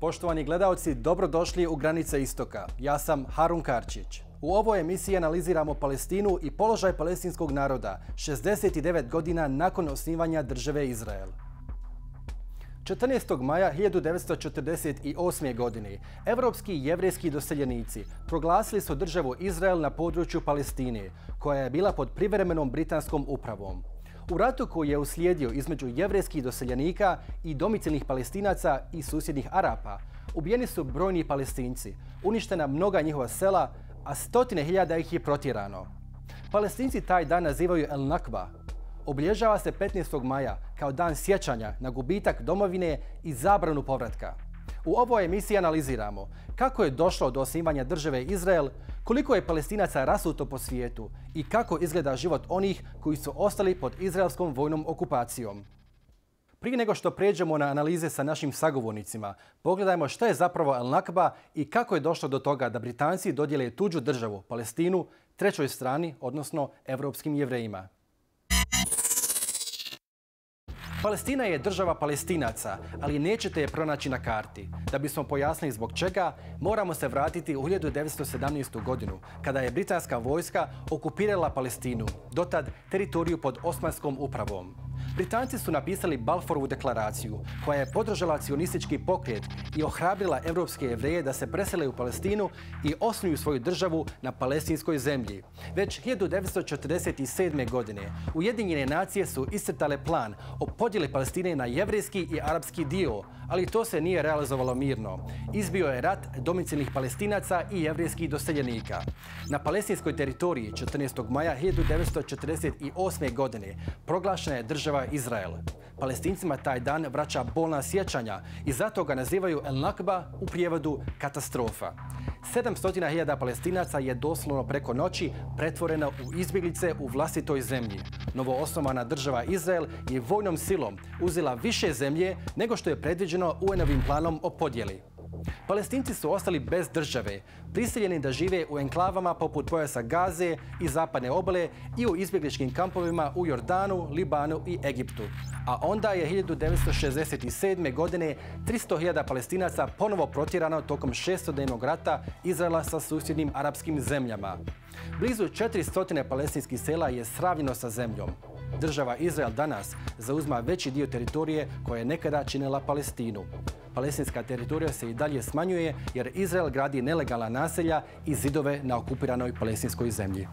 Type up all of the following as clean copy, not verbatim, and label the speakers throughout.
Speaker 1: Poštovani gledaoci, dobrodošli u Granice Istoka. Ja sam Harun Karčić. U ovoj emisiji analiziramo Palestinu i položaj palestinskog naroda 69 godina nakon osnivanja države Izrael. 14. maja 1948. godine evropski i jevrejski doseljenici proglasili su državu Izrael na području Palestine, koja je bila pod privremenom britanskom upravom. U ratu koji je uslijedio između jevrejskih doseljenika i domicilnih Palestinaca i susjednih Arapa, ubijeni su brojni Palestinci, uništena mnoga njihova sela, a stotine hiljada ih je protjerano. Palestinci taj dan nazivaju El Nakba. Obilježava se 15. maja kao dan sjećanja na gubitak domovine i zabranu povratka. U ovoj emisiji analiziramo kako je došlo do osnivanja države Izrael, koliko je Palestinaca rasuto po svijetu i kako izgleda život onih koji su ostali pod izraelskom vojnom okupacijom. Prije nego što pređemo na analize sa našim sagovornicima, pogledajmo šta je zapravo El Nakba i kako je došlo do toga da Britanci dodijele tuđu državu, Palestinu, trećoj strani, odnosno evropskim Jevrejima. Palestina je država Palestinaca, ali nećete je pronaći na karti. Da bismo pojasnili zbog čega, moramo se vratiti u 1917. godinu, kada je britanska vojska okupirala Palestinu, dotad teritoriju pod osmanskom upravom. Britanci su napisali Balfourvu deklaraciju, koja je podržala cionistički pokret i ohrabrila evropske Jevreje da se presele u Palestinu i osnuju svoju državu na palestinskoj zemlji. Već 1947. godine Ujedinjene nacije su iscrtale plan o podjeli Palestine na jevrejski i arapski dio, ali to se nije realizovalo mirno. Izbio je rat domicilnih Palestinaca i jevrejskih doseljenika. Na palestinskoj teritoriji 14. maja 1948. godine proglašena je država Izrael. Palestincima taj dan vraća bolna sjećanja i zato ga nazivaju El Nakba, u prijevodu katastrofa. 700.000 Palestinaca je doslovno preko noći pretvoreno u izbjeglice u vlastitoj zemlji. Novoosnovana država Izrael je vojnom silom uzela više zemlje nego što je predviđeno UN-ovim planom o podjeli. Palestinci su ostali bez države, prisiljeni da žive u enklavama poput pojasa Gaze i zapadne obale i u izbjegličkim kampovima u Jordanu, Libanu i Egiptu. A onda je 1967. godine 300.000 Palestinaca ponovo protjerano tokom 600-dnevnog rata Izraela sa susjednim arapskim zemljama. Blizu 400 palestinskih sela je sravnjeno sa zemljom. Država Izrael danas zauzma veći dio teritorije koja je nekada činila Palestinu. Palestinska teritorija se i dalje smanjuje jer Izrael gradi nelegalna naselja i zidove na okupiranoj palestinskoj zemlji.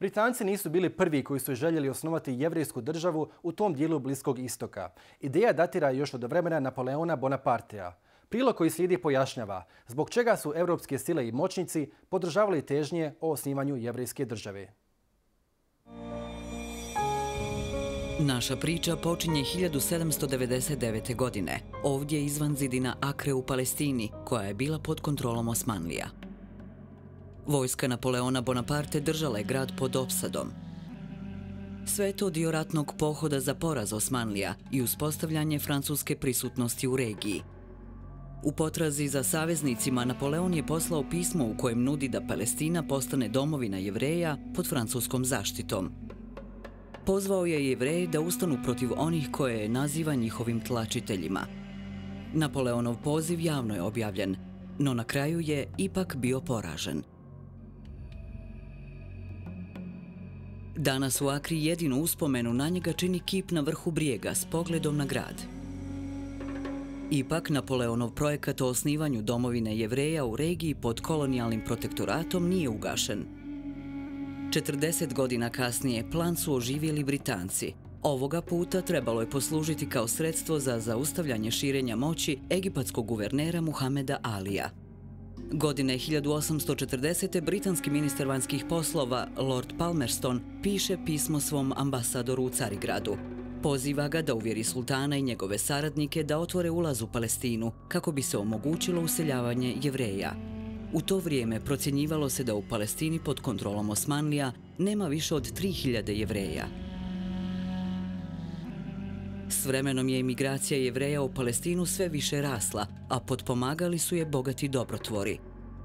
Speaker 1: Britanci nisu bili prvi koji su željeli osnovati jevrejsku državu u tom dijelu Bliskog istoka. Ideja datira još od vremena Napoleona Bonapartea. Prilog koji slijedi pojašnjava zbog čega su evropske sile i moćnici podržavali težnje o osnivanju jevrejske države.
Speaker 2: Naša priča počinje 1799. godine, ovdje izvan zidina Akre u Palestini, koja je bila pod kontrolom Osmanlija. Vojska Napoleona Bonaparte držala je grad pod opsadom. Sve je to dio ratnog pohoda za poraz Osmanlija i uspostavljanje francuske prisutnosti u regiji. U potrazi za saveznicima Napoleon je poslao pismo u kojem nudi da Palestina postane domovina Jevreja pod francuskom zaštitom. Pozvao je Jevreje da ustanu protiv onih koje naziva njihovim tlačiteljima. Napoleonov poziv javno je objavljen, no na kraju je ipak bio poražen. Danas u Akri jedinu uspomenu na njega čini kip na vrhu brijega s pogledom na grad. Ipak, Napoleonov projekat o osnivanju domovine Jevreja u regiji pod kolonijalnim protektoratom nije ugašen. 40 godina kasnije plan su oživjeli Britanci. Ovoga puta trebalo je poslužiti kao sredstvo za zaustavljanje širenja moći egipatskog guvernera Muhameda Alija. Godine 1840. britanski ministar vanjskih poslova Lord Palmerston piše pismo svom ambasadoru u Carigradu. Poziva ga da uvjeri sultana i njegove saradnike da otvore ulaz u Palestinu kako bi se omogućilo useljavanje Jevreja. U to vrijeme procjenjivalo se da u Palestini pod kontrolom Osmanlija nema više od 3000 Jevreja. S vremenom je imigracija Jevreja u Palestinu sve više rasla, a potpomagali su je bogati dobrotvori.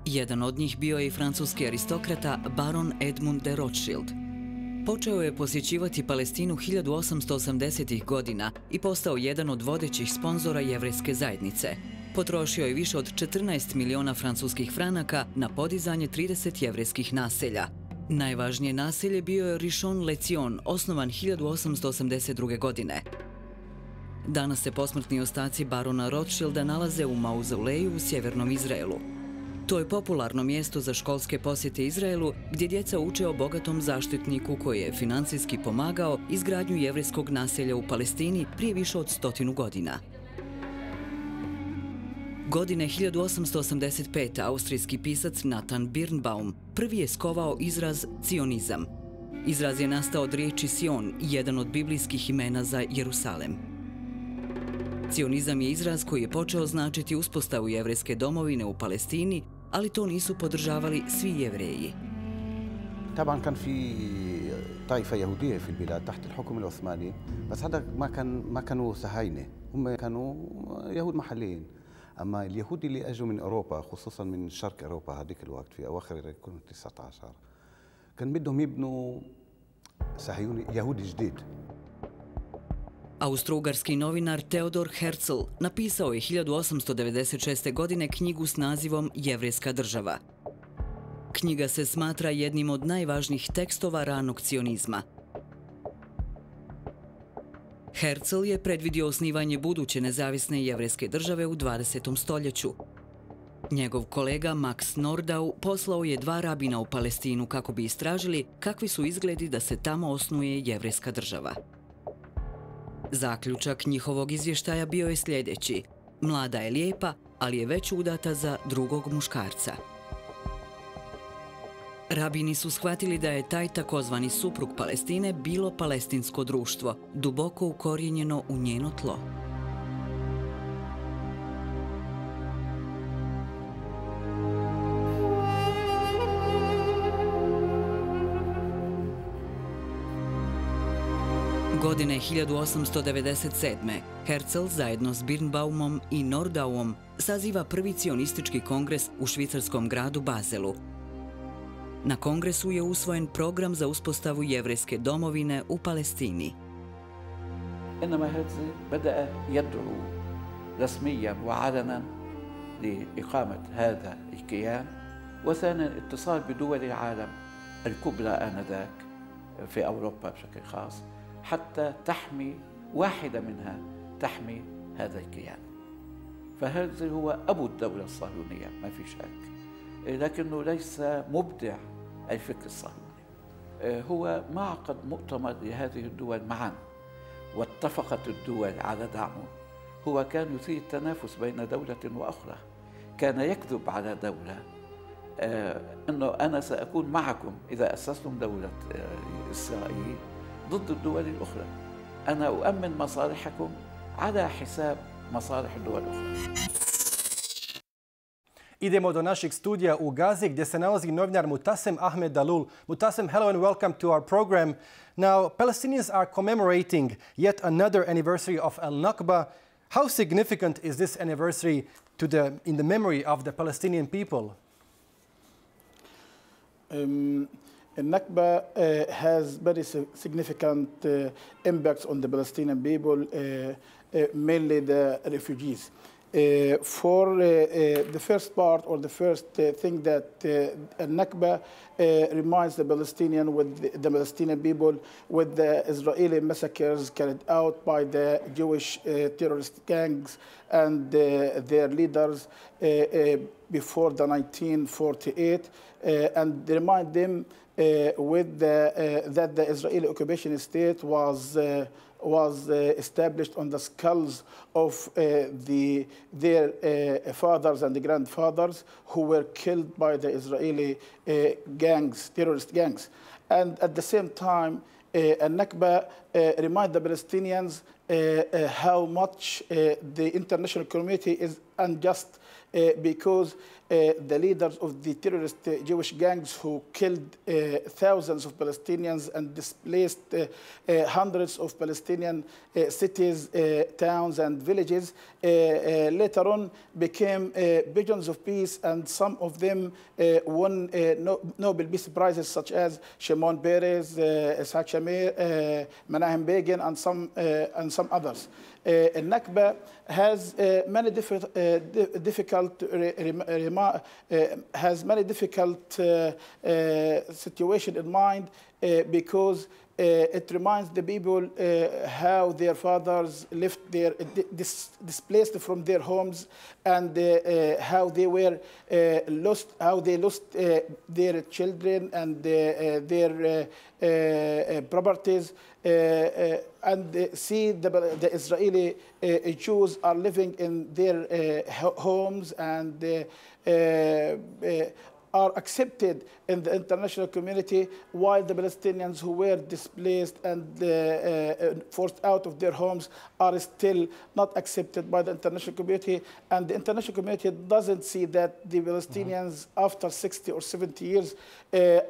Speaker 2: Jedan od njih bio je i francuski aristokrata baron Edmund de Rothschild. Počeo je posjećivati Palestinu 1880. godina i postao jedan od vodećih sponzora jevrejske zajednice. potrošio je više od 14 miliona francuskih franaka na podizanje 30 jevrejskih naselja. Najvažnije naselje bio je Rishon-LeZion, osnovan 1882. godine. Danas se posmrtni ostaci barona Rothschilda nalaze u mauzoleju u sjevernom Izraelu. To je popularno mjesto za školske posjete Izraelu, gdje djeca uče o bogatom zaštitniku koji je financijski pomagao izgradnju jevrejskog naselja u Palestini prije više od 100 godina. Godine 1885. austrijski pisac Nathan Birnbaum prvi je skovao izraz cionizam. Izraz je nastao od riječi Sion, jedan od biblijskih imena za Jerusalem. Cionizam je izraz koji je počeo značiti uspostavu jevrejske domovine u Palestini, ali to nisu podržavali svi jevreji.
Speaker 3: طبعا كان في طائفة يهودية في البلاد تحت الحكم العثماني، بس هذا ما كانوا صهاينة، هم كانوا يهود محليين. أما اليهود اللي أجوا من أوروبا، خصوصا من شرق أوروبا هذيك الوقت في أواخر القرن 19 كان بدهم يبنوا صهيوني يهودي جديد.
Speaker 2: Austro-ugarski novinar Theodor Herzl napisao je 1896. godine knjigu s nazivom Jevrejska država. Knjiga se smatra jednim od najvažnijih tekstova ranog cionizma. Herzl je predvidio osnivanje buduće nezavisne jevrejske države u 20. stoljeću. Njegov kolega Max Nordau poslao je 2 rabina u Palestinu kako bi istražili kakvi su izgledi da se tamo osnuje jevrejska država. Zaključak njihovog izvještaja bio je sljedeći: mlada je lijepa, ali je već udata za drugog muškarca. Rabini su shvatili da je taj takozvani suprug Palestine bilo palestinsko društvo, duboko ukorijenjeno u njeno tlo. Godine 1897. Herzl zajedno s Birnbaumom i Nordauom saziva prvi cionistički kongres u švicarskom gradu Bazelu. Na kongresu je usvojen program za uspostavu jevrejske domovine u Palestini.
Speaker 4: إنما هرتزل بدأ يدعو رسميا وعلنا لإقامة هذا الكيان، وثانيا اتصال بدول العالم الكبرى آنذاك في أوروبا بشكل خاص حتى تحمي واحدة منها تحمي هذا الكيان. فهرتزل هو أبو الدولة الصهيونية ما في شك، لكنه ليس مبدع الفكر الصهيوني. هو ما عقد مؤتمر لهذه الدول معا واتفقت الدول على دعمه. هو كان يثير التنافس بين دولة وأخرى، كان يكذب على دولة أنه أنا سأكون معكم إذا أسستم دولة إسرائيل ضد الدول الأخرى، أنا أؤمن مصالحكم على حساب مصالح الدول الأخرى.
Speaker 1: Idemo do našeg studija u Gazi gdje se nalazi novinar Motasem Ahmed Daloul. Motasem, hello and welcome to our program. Now, Palestinians are commemorating yet another anniversary of Nakba. How significant is this anniversary in the memory of the Palestinian people?
Speaker 5: Nakba has very significant impacts on the Palestinian people, mainly the refugees. For the first part, or the first thing that Nakba reminds the Palestinian people with the Israeli massacres carried out by the Jewish terrorist gangs and their leaders before the 1948, and remind them that the Israeli occupation state was established on the skulls of their fathers and grandfathers who were killed by the Israeli terrorist gangs. And at the same time, Nakba reminds the Palestinians how much the international community is unjust because the leaders of the terrorist Jewish gangs who killed thousands of Palestinians and displaced hundreds of Palestinian cities, towns, and villages later on became visions of peace, and some of them won Nobel Peace Prizes such as Shimon Peres, Isaac Shamir, Menahem Begin, and some others. Nakba has many difficult situation in mind because it reminds the people how their fathers left their displaced from their homes, and how they were lost their children and their properties, and see the Israeli Jews are living in their homes and are accepted in the international community, while the Palestinians who were displaced and forced out of their homes are still not accepted by the international community. And the international community doesn't see that the Palestinians, after 60 or 70 years,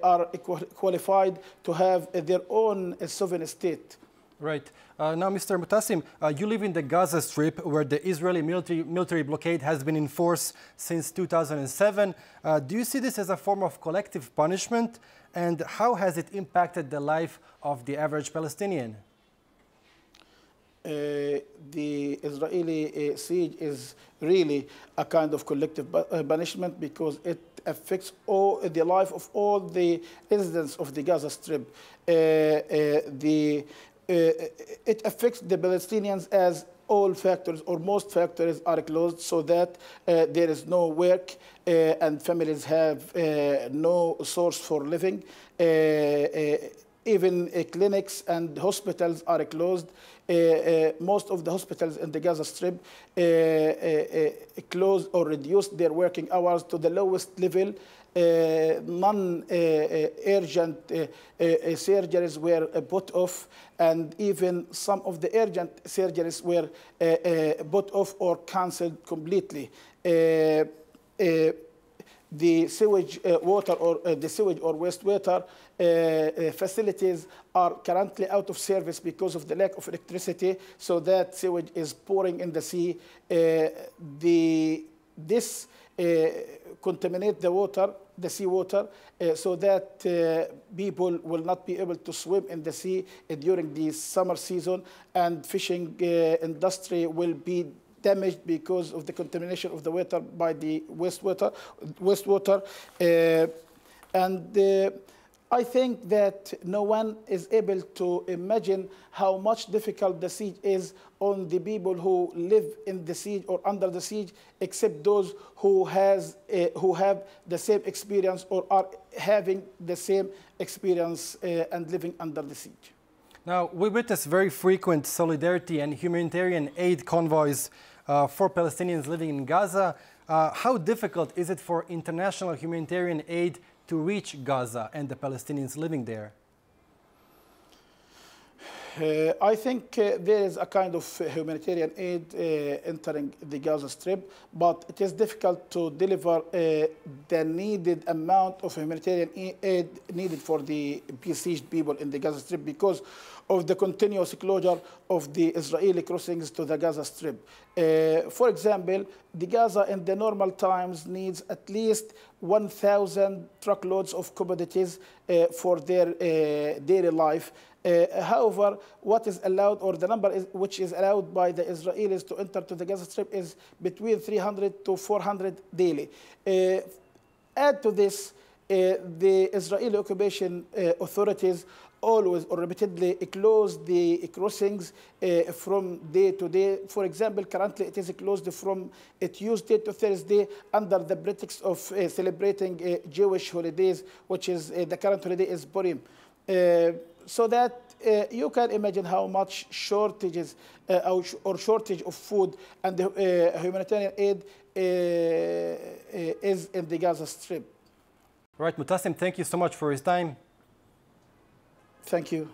Speaker 5: are qualified to have their own sovereign state.
Speaker 1: Right. Now, Mr. Motasem, you live in the Gaza Strip, where the Israeli military blockade has been in force since 2007. Do you see this as a form of collective punishment? And how has it impacted the life of the average Palestinian?
Speaker 5: The Israeli siege is really a kind of collective punishment, because it affects the life of all the residents of the Gaza Strip. It affects the Palestinians as all factors or most factors are closed, so that there is no work and families have no source for living. Even clinics and hospitals are closed. Most of the hospitals in the Gaza Strip closed or reduced their working hours to the lowest level. Non-urgent surgeries were put off, and even some of the urgent surgeries were put off or cancelled completely. The sewage water or the sewage or wastewater facilities are currently out of service because of the lack of electricity, so that sewage is pouring in the sea. This contaminate the water, the seawater, so that people will not be able to swim in the sea during the summer season, and fishing industry will be damaged because of the contamination of the water by the wastewater. I think that no one is able to imagine how much difficult the siege is on the people who live in the siege or under the siege, except those who have the same experience or are having the same experience and living under the siege.
Speaker 1: Now, we witness very frequent solidarity and humanitarian aid convoys for Palestinians living in Gaza. How difficult is it for international humanitarian aid to reach Gaza and the Palestinians living there?
Speaker 5: I think there is a kind of humanitarian aid entering the Gaza Strip, but it is difficult to deliver the needed amount of humanitarian aid needed for the besieged people in the Gaza Strip because of the continuous closure of the Israeli crossings to the Gaza Strip. For example, the Gaza in the normal times needs at least 1,000 truckloads of commodities for their daily life. However, what is allowed, or the number which is allowed by the Israelis to enter to the Gaza Strip, is between 300 to 400 daily. Add to this, the Israeli occupation authorities always or repeatedly close the crossings from day to day. For example, currently it is closed from Tuesday to Thursday under the pretext of celebrating Jewish holidays, which is the current holiday is Purim. So that you can imagine how much shortages or shortage of food and humanitarian aid is in the Gaza Strip.
Speaker 1: Right, Motasem, thank you so much for his time.
Speaker 5: Thank you.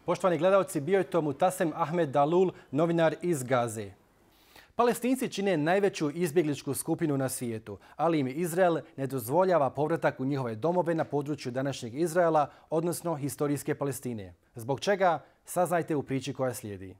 Speaker 1: Poštovani gledalci, bio je to Motasem Ahmed Daloul, novinar iz Gaze. Palestinci čine najveću izbjegličku skupinu na svijetu, ali im Izrael ne dozvoljava povratak u njihove domove na području današnjeg Izraela, odnosno historijske Palestine. Zbog čega? Saznajte u priči koja slijedi.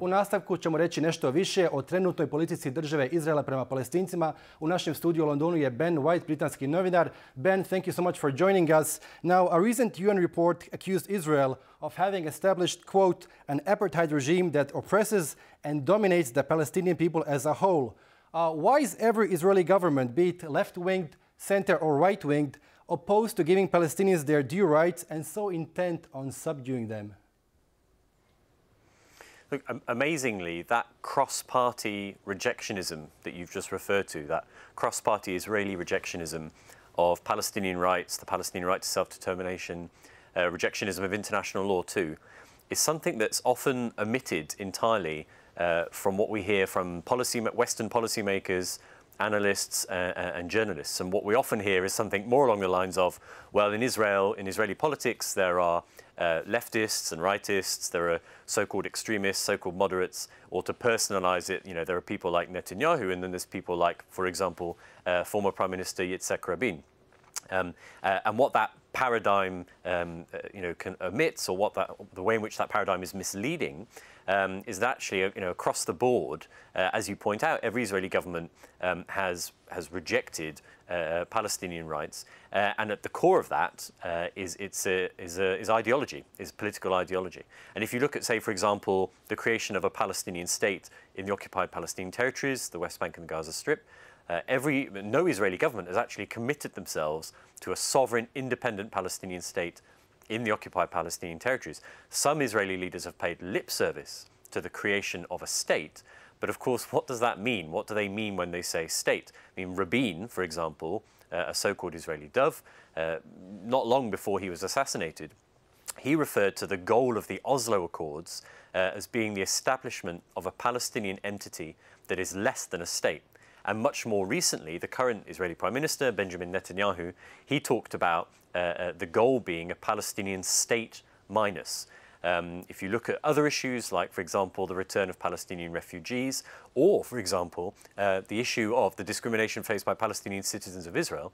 Speaker 1: u nastavku ćemo reći nešto više o trenutnoj politici države Izraela prema Palestincima. U našem studiju u Londonu je Ben White, britanski novinar. Ben, thank you so much for joining us. Now, a recent UN report accused Israel of having established, quote, an apartheid regime that oppresses and dominates the Palestinian people as a whole. Why is every Israeli government, be it left-winged, center or right-winged, opposed to giving Palestinians their due rights and so intent on subduing them?
Speaker 6: Look, amazingly, that cross-party rejectionism that you've just referred to, that cross-party Israeli rejectionism of Palestinian rights, the Palestinian right to self-determination, rejectionism of international law too, is something that's often omitted entirely from what we hear from Western policymakers, analysts and journalists. And what we often hear is something more along the lines of, well, in Israel, in Israeli politics, there are leftists and rightists, there are so-called extremists, so-called moderates, or to personalize it, there are people like Netanyahu, and then there's people like, for example, former Prime Minister Yitzhak Rabin. And what that paradigm, omits, or the way in which that paradigm is misleading, is that actually, across the board, as you point out, every Israeli government has rejected Palestinian rights, and at the core of that is ideology, is political ideology. And if you look at, say, for example, the creation of a Palestinian state in the occupied Palestinian territories, the West Bank and the Gaza Strip, no Israeli government has actually committed themselves to a sovereign, independent Palestinian state in the occupied Palestinian territories. Some Israeli leaders have paid lip service to the creation of a state, but of course, what does that mean? What do they mean when they say state? I mean, Rabin, for example, a so-called Israeli dove, not long before he was assassinated, he referred to the goal of the Oslo Accords as being the establishment of a Palestinian entity that is less than a state. And much more recently, the current Israeli Prime Minister, Benjamin Netanyahu, he talked about the goal being a Palestinian state minus. If you look at other issues, like, for example, the return of Palestinian refugees, or, for example, the issue of the discrimination faced by Palestinian citizens of Israel,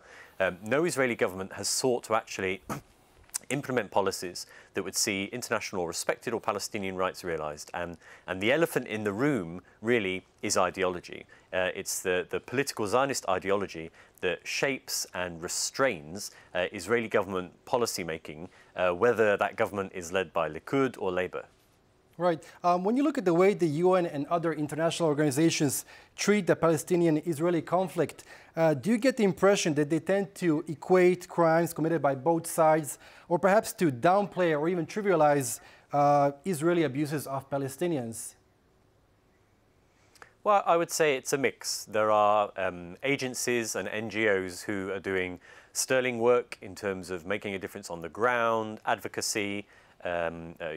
Speaker 6: no Israeli government has sought to actually implement policies that would see international law respected or Palestinian rights realized. And the elephant in the room really is ideology. It's the political Zionist ideology that shapes and restrains Israeli government policy making, whether that government is led by Likud or Labour.
Speaker 1: Right. When you look at the way the UN and other international organizations treat the Palestinian-Israeli conflict, do you get the impression that they tend to equate crimes committed by both sides, or perhaps to downplay or even trivialize Israeli abuses of Palestinians?
Speaker 6: Well, I would say it's a mix. There are agencies and NGOs who are doing sterling work in terms of making a difference on the ground, advocacy,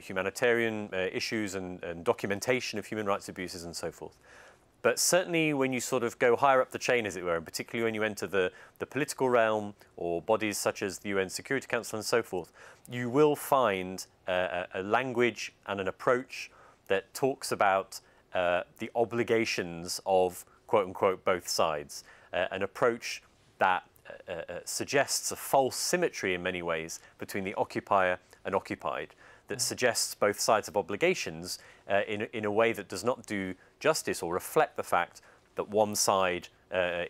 Speaker 6: humanitarian issues and documentation of human rights abuses and so forth. But certainly when you sort of go higher up the chain, as it were, and particularly when you enter the political realm or bodies such as the UN Security Council and so forth, you will find a language and an approach that talks about the obligations of, quote unquote, both sides, an approach that suggests a false symmetry in many ways between the occupier and occupied, that suggests both sides of obligations in a way that does not do justice or reflect the fact that one side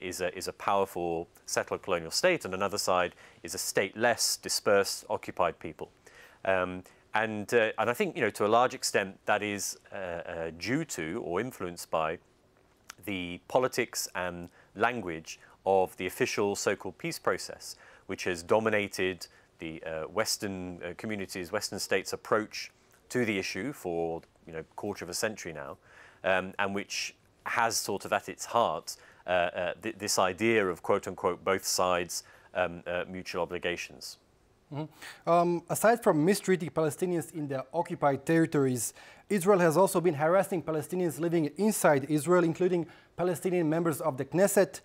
Speaker 6: is a powerful settled colonial state and another side is a stateless, dispersed, occupied people. And I think, to a large extent, that is due to or influenced by the politics and language of the official so-called peace process, which has dominated the Western communities, Western states' approach to the issue for quarter of a century now, and which has sort of at its heart this idea of, quote unquote, both sides' mutual obligations.
Speaker 1: Mm-hmm. Aside from mistreating Palestinians in the occupied territories, Israel has also been harassing Palestinians living inside Israel, including Palestinian members of the Knesset.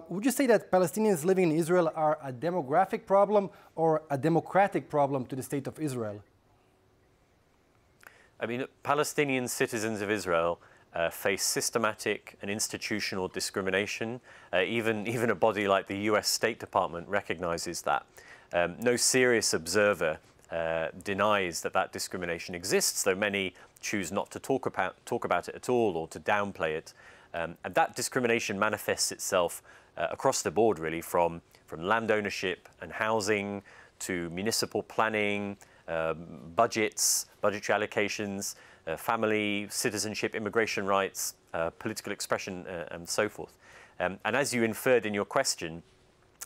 Speaker 1: Would you say that Palestinians living in Israel are a demographic problem or a democratic problem to the state of Israel?
Speaker 6: I mean, Palestinian citizens of Israel face systematic and institutional discrimination. Even a body like the US State Department recognizes that. No serious observer denies that discrimination exists, though many choose not to talk about it at all or to downplay it. And that discrimination manifests itself across the board, really, from land ownership and housing to municipal planning, budgets, budgetary allocations, family, citizenship, immigration rights, political expression, and so forth. And as you inferred in your question,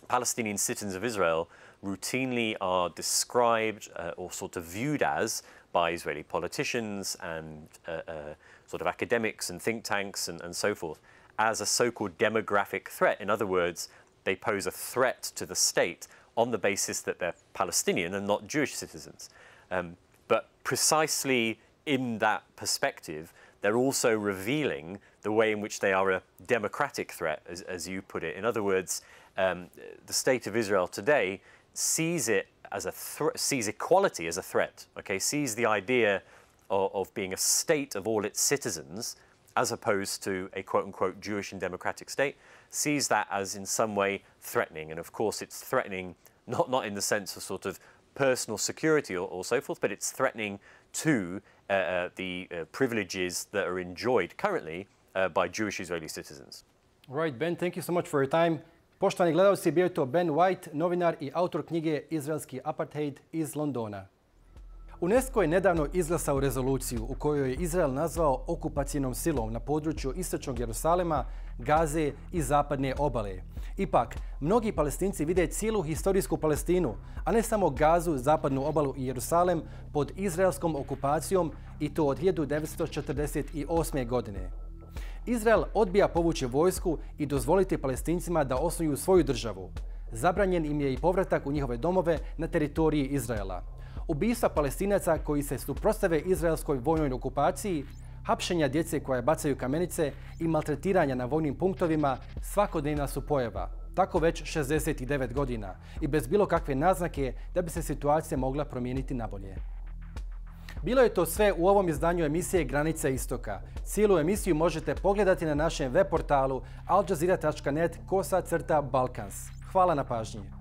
Speaker 6: Palestinian citizens of Israel routinely are described or sort of viewed as by Israeli politicians and sort of academics and think tanks and so forth as a so-called demographic threat. In other words, they pose a threat to the state on the basis that they're Palestinian and not Jewish citizens. But precisely in that perspective, they're also revealing the way in which they are a democratic threat, as you put it. In other words, the state of Israel today sees it as sees equality as a threat. Okay, sees the idea of being a state of all its citizens, as opposed to a quote-unquote Jewish and democratic state, sees that as in some way threatening. And of course, it's threatening not in the sense of sort of personal security or so forth, but it's threatening to the privileges that are enjoyed currently by Jewish Israeli citizens.
Speaker 1: Right, Ben, thank you so much for your time. Poštovani gledalci, bio je to Ben White, novinar I autor knjige Izraelski apartheid iz Londona. UNESCO je nedavno izglasao rezoluciju u kojoj je Izrael nazvao okupacijnom silom na području istočnog Jerusalema, Gaze I zapadne obale. Ipak, mnogi Palestinci vide cijelu historijsku Palestinu, a ne samo Gazu, zapadnu obalu I Jerusalem pod izraelskom okupacijom I to od 1948. godine. Izrael odbija povući vojsku I dozvoliti Palestincima da osnuju svoju državu. Zabranjen im je I povratak u njihove domove na teritoriji Izraela. Ubistva Palestinaca koji se suprotstave izraelskoj vojnoj okupaciji, hapšenja djece koja bacaju kamenice I maltretiranja na vojnim punktovima svakodnevna su pojava. Tako već 69 godina I bez bilo kakve naznake da bi se situacija mogla promijeniti na bolje. Bilo je to sve u ovom izdanju emisije Granice Istoka. Cijelu emisiju možete pogledati na našem web portalu aljazeera.net/Balkans. Hvala na pažnji.